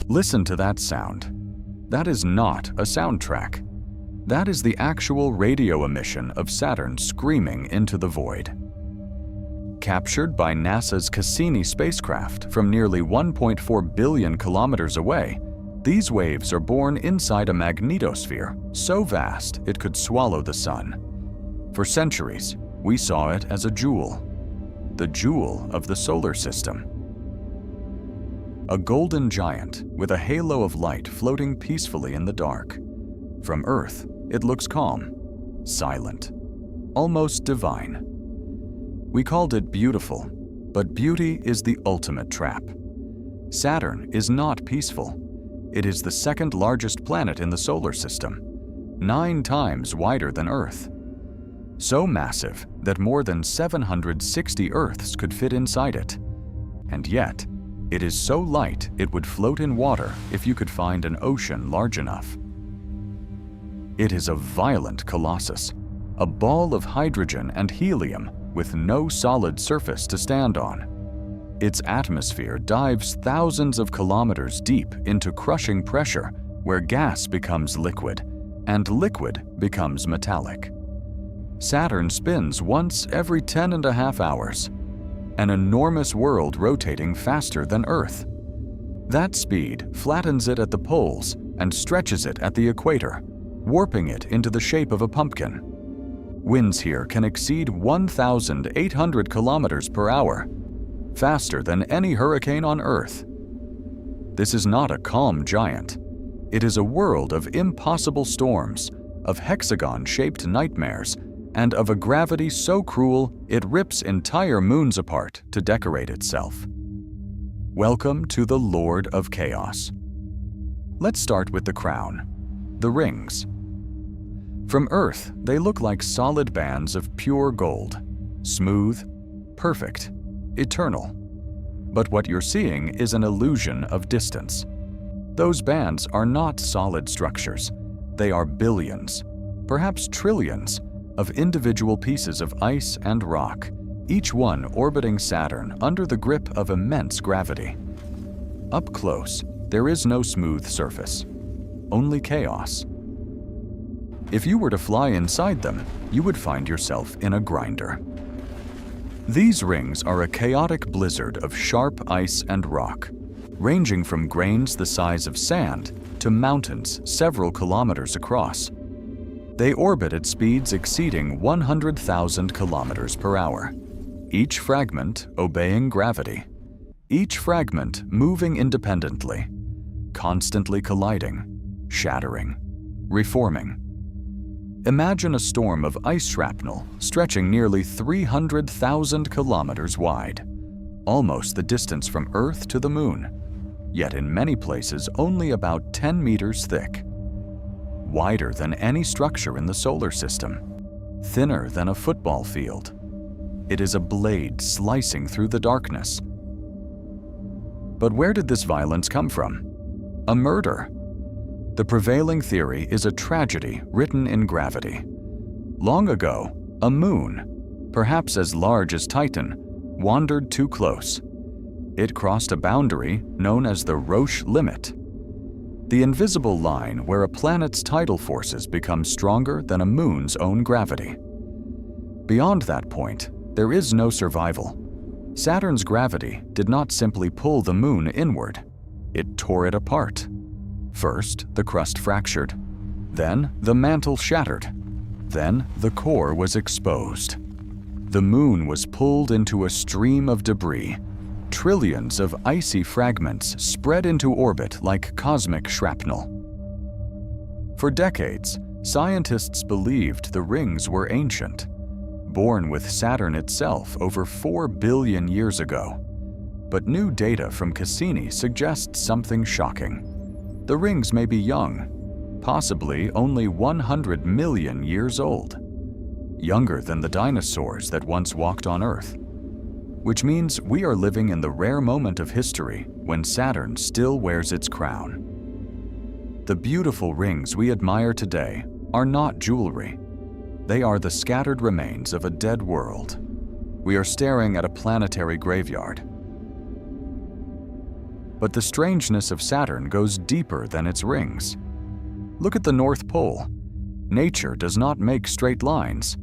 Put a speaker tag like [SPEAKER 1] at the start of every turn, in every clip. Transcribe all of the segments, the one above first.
[SPEAKER 1] Listen to that sound. That is not a soundtrack. That is the actual radio emission of Saturn screaming into the void. Captured by NASA's Cassini spacecraft from nearly 1.4 billion kilometers away, these waves are born inside a magnetosphere so vast it could swallow the Sun. For centuries, we saw it as a jewel, the jewel of the solar system. A golden giant with a halo of light floating peacefully in the dark. From Earth, it looks calm, silent, almost divine. We called it beautiful, but beauty is the ultimate trap. Saturn is not peaceful. It is the second largest planet in the solar system, 9 times wider than Earth. So massive that more than 760 Earths could fit inside it. And yet, it is so light it would float in water if you could find an ocean large enough. It is a violent colossus, a ball of hydrogen and helium with no solid surface to stand on. Its atmosphere dives thousands of kilometers deep into crushing pressure where gas becomes liquid and liquid becomes metallic. Saturn spins once every 10.5 hours, an enormous world rotating faster than Earth. That speed flattens it at the poles and stretches it at the equator, warping it into the shape of a pumpkin. Winds here can exceed 1,800 kilometers per hour, faster than any hurricane on Earth. This is not a calm giant. It is a world of impossible storms, of hexagon-shaped nightmares, and of a gravity so cruel it rips entire moons apart to decorate itself. Welcome to the Lord of Chaos. Let's start with the crown, the rings. From Earth, they look like solid bands of pure gold, smooth, perfect, eternal. But what you're seeing is an illusion of distance. Those bands are not solid structures. They are billions, perhaps trillions, of individual pieces of ice and rock, each one orbiting Saturn under the grip of immense gravity. Up close, there is no smooth surface, only chaos. If you were to fly inside them, you would find yourself in a grinder. These rings are a chaotic blizzard of sharp ice and rock, ranging from grains the size of sand to mountains several kilometers across. They orbit at speeds exceeding 100,000 kilometers per hour, each fragment obeying gravity, each fragment moving independently, constantly colliding, shattering, reforming. Imagine a storm of ice shrapnel stretching nearly 300,000 kilometers wide, almost the distance from Earth to the Moon, yet in many places only about 10 meters thick. Wider than any structure in the solar system, thinner than a football field. It is a blade slicing through the darkness. But where did this violence come from? A murder. The prevailing theory is a tragedy written in gravity. Long ago, a moon, perhaps as large as Titan, wandered too close. It crossed a boundary known as the Roche Limit, the invisible line where a planet's tidal forces become stronger than a moon's own gravity. Beyond that point, there is no survival. Saturn's gravity did not simply pull the moon inward, it tore it apart. First, the crust fractured. Then, the mantle shattered. Then, the core was exposed. The moon was pulled into a stream of debris. Trillions of icy fragments spread into orbit like cosmic shrapnel. For decades, scientists believed the rings were ancient, born with Saturn itself over 4 billion years ago. But new data from Cassini suggests something shocking. The rings may be young, possibly only 100 million years old, younger than the dinosaurs that once walked on Earth, which means we are living in the rare moment of history when Saturn still wears its crown. The beautiful rings we admire today are not jewelry. They are the scattered remains of a dead world. We are staring at a planetary graveyard. But the strangeness of Saturn goes deeper than its rings. Look at the North Pole. Nature does not make straight lines.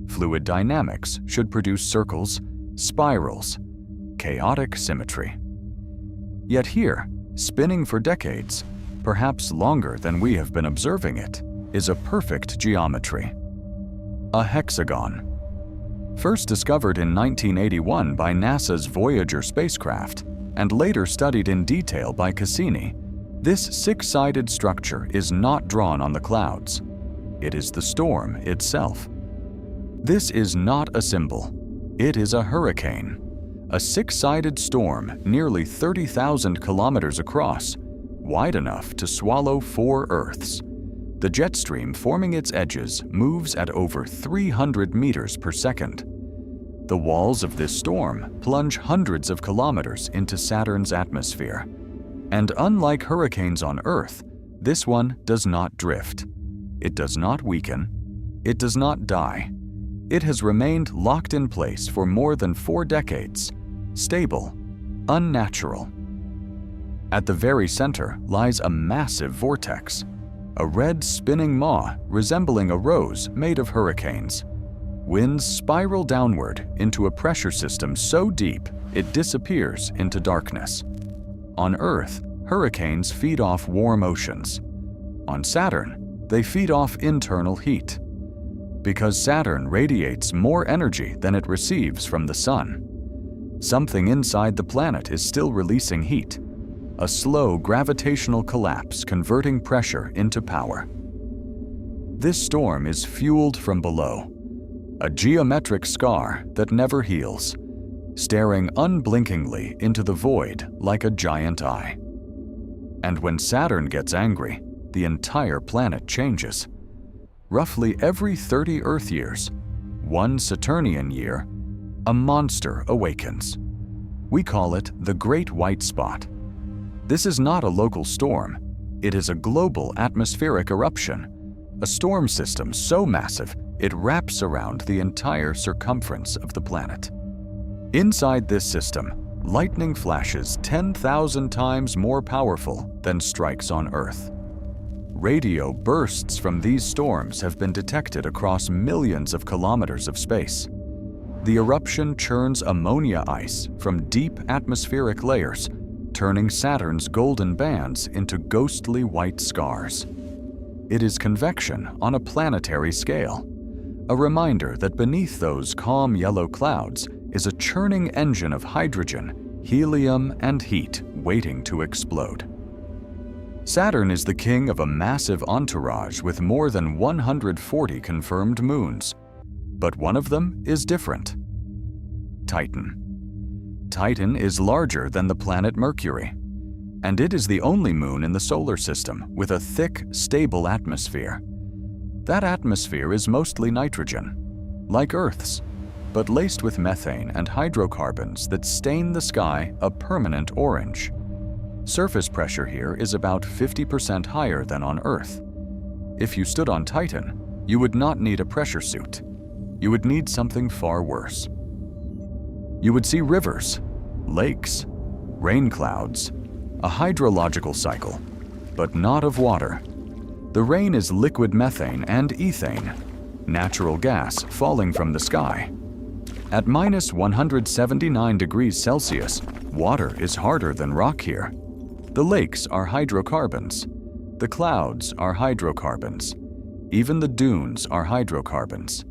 [SPEAKER 1] Fluid dynamics should produce circles, spirals, chaotic symmetry. Yet here, spinning for decades, perhaps longer than we have been observing it, is a perfect geometry. A hexagon. First discovered in 1981 by NASA's Voyager spacecraft and later studied in detail by Cassini, this six-sided structure is not drawn on the clouds. It is the storm itself. This is not a symbol. It is a hurricane. A six-sided storm nearly 30,000 kilometers across, wide enough to swallow 4 Earths. The jet stream forming its edges moves at over 300 meters per second. The walls of this storm plunge hundreds of kilometers into Saturn's atmosphere. And unlike hurricanes on Earth, this one does not drift. It does not weaken. It does not die. It has remained locked in place for more than 4 decades, stable, unnatural. At the very center lies a massive vortex, a red spinning maw resembling a rose made of hurricanes. Winds spiral downward into a pressure system so deep it disappears into darkness. On Earth, hurricanes feed off warm oceans. On Saturn, they feed off internal heat. Because Saturn radiates more energy than it receives from the Sun. Something inside the planet is still releasing heat, a slow gravitational collapse converting pressure into power. This storm is fueled from below, a geometric scar that never heals, staring unblinkingly into the void like a giant eye. And when Saturn gets angry, the entire planet changes. Roughly every 30 Earth years, 1 Saturnian year, a monster awakens. We call it the Great White Spot. This is not a local storm. It is a global atmospheric eruption, a storm system so massive it wraps around the entire circumference of the planet. Inside this system, lightning flashes 10,000 times more powerful than strikes on Earth. Radio bursts from these storms have been detected across millions of kilometers of space. The eruption churns ammonia ice from deep atmospheric layers, turning Saturn's golden bands into ghostly white scars. It is convection on a planetary scale, a reminder that beneath those calm yellow clouds is a churning engine of hydrogen, helium, and heat waiting to explode. Saturn is the king of a massive entourage with more than 140 confirmed moons, but one of them is different. Titan. Titan is larger than the planet Mercury, and it is the only moon in the solar system with a thick, stable atmosphere. That atmosphere is mostly nitrogen, like Earth's, but laced with methane and hydrocarbons that stain the sky a permanent orange. Surface pressure here is about 50% higher than on Earth. If you stood on Titan, you would not need a pressure suit. You would need something far worse. You would see rivers, lakes, rain clouds, a hydrological cycle, but not of water. The rain is liquid methane and ethane, natural gas falling from the sky. At minus 179 degrees Celsius, water is harder than rock here. The lakes are hydrocarbons. The clouds are hydrocarbons. Even the dunes are hydrocarbons.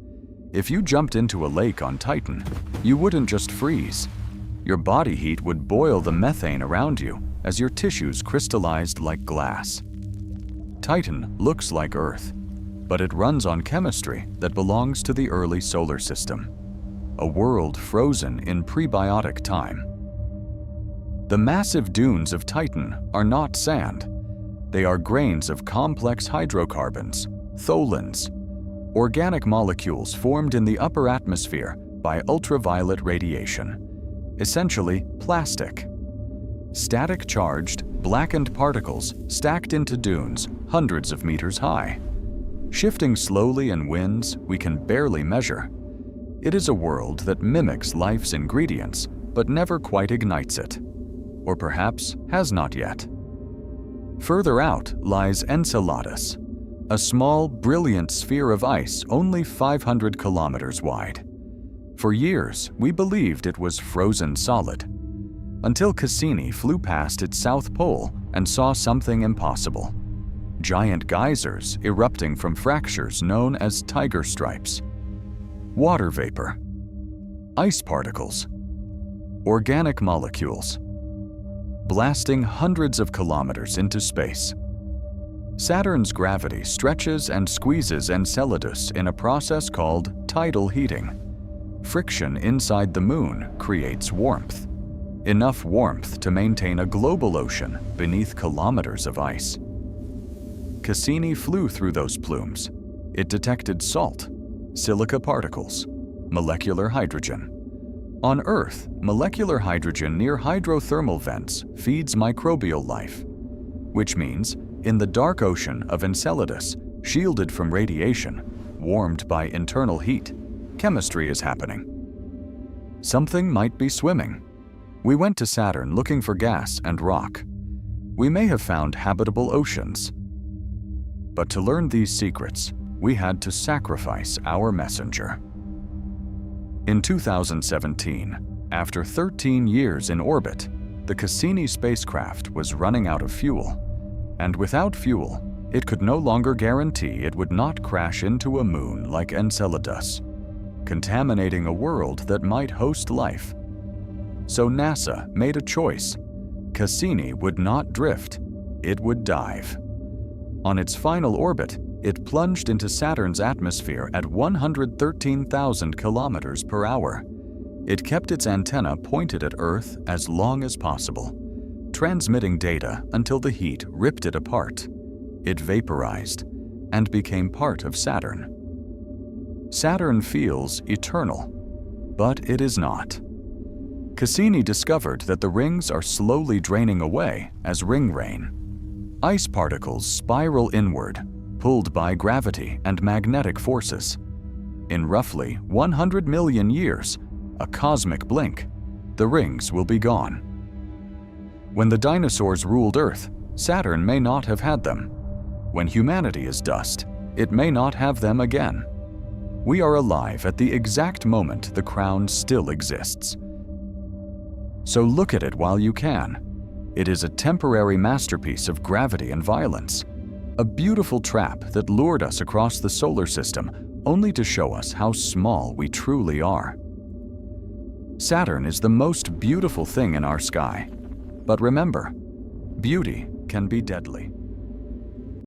[SPEAKER 1] If you jumped into a lake on Titan, you wouldn't just freeze. Your body heat would boil the methane around you as your tissues crystallized like glass. Titan looks like Earth, but it runs on chemistry that belongs to the early solar system, a world frozen in prebiotic time. The massive dunes of Titan are not sand. They are grains of complex hydrocarbons, tholins, organic molecules formed in the upper atmosphere by ultraviolet radiation, essentially plastic. Static charged, blackened particles stacked into dunes hundreds of meters high. Shifting slowly in winds we can barely measure. It is a world that mimics life's ingredients, but never quite ignites it. or perhaps has not yet. Further out lies Enceladus, a small, brilliant sphere of ice only 500 kilometers wide. For years, we believed it was frozen solid, until Cassini flew past its south pole and saw something impossible. Giant geysers erupting from fractures known as tiger stripes, water vapor, ice particles, organic molecules, blasting hundreds of kilometers into space. Saturn's gravity stretches and squeezes Enceladus in a process called tidal heating. Friction inside the moon creates warmth, enough warmth to maintain a global ocean beneath kilometers of ice. Cassini flew through those plumes. It detected salt, silica particles, molecular hydrogen. On Earth, molecular hydrogen near hydrothermal vents feeds microbial life, which means in the dark ocean of Enceladus, shielded from radiation, warmed by internal heat, chemistry is happening. Something might be swimming. We went to Saturn looking for gas and rock. We may have found habitable oceans. But to learn these secrets, we had to sacrifice our messenger. In 2017, after 13 years in orbit, the Cassini spacecraft was running out of fuel. And without fuel, it could no longer guarantee it would not crash into a moon like Enceladus, contaminating a world that might host life. So NASA made a choice. Cassini would not drift, it would dive. On its final orbit, it plunged into Saturn's atmosphere at 113,000 kilometers per hour. It kept its antenna pointed at Earth as long as possible, transmitting data until the heat ripped it apart. It vaporized and became part of Saturn. Saturn feels eternal, but it is not. Cassini discovered that the rings are slowly draining away as ring rain. Ice particles spiral inward, pulled by gravity and magnetic forces. In roughly 100 million years, a cosmic blink, the rings will be gone. When the dinosaurs ruled Earth, Saturn may not have had them. When humanity is dust, it may not have them again. We are alive at the exact moment the crown still exists. So look at it while you can. It is a temporary masterpiece of gravity and violence, a beautiful trap that lured us across the solar system only to show us how small we truly are. Saturn is the most beautiful thing in our sky. But remember, beauty can be deadly.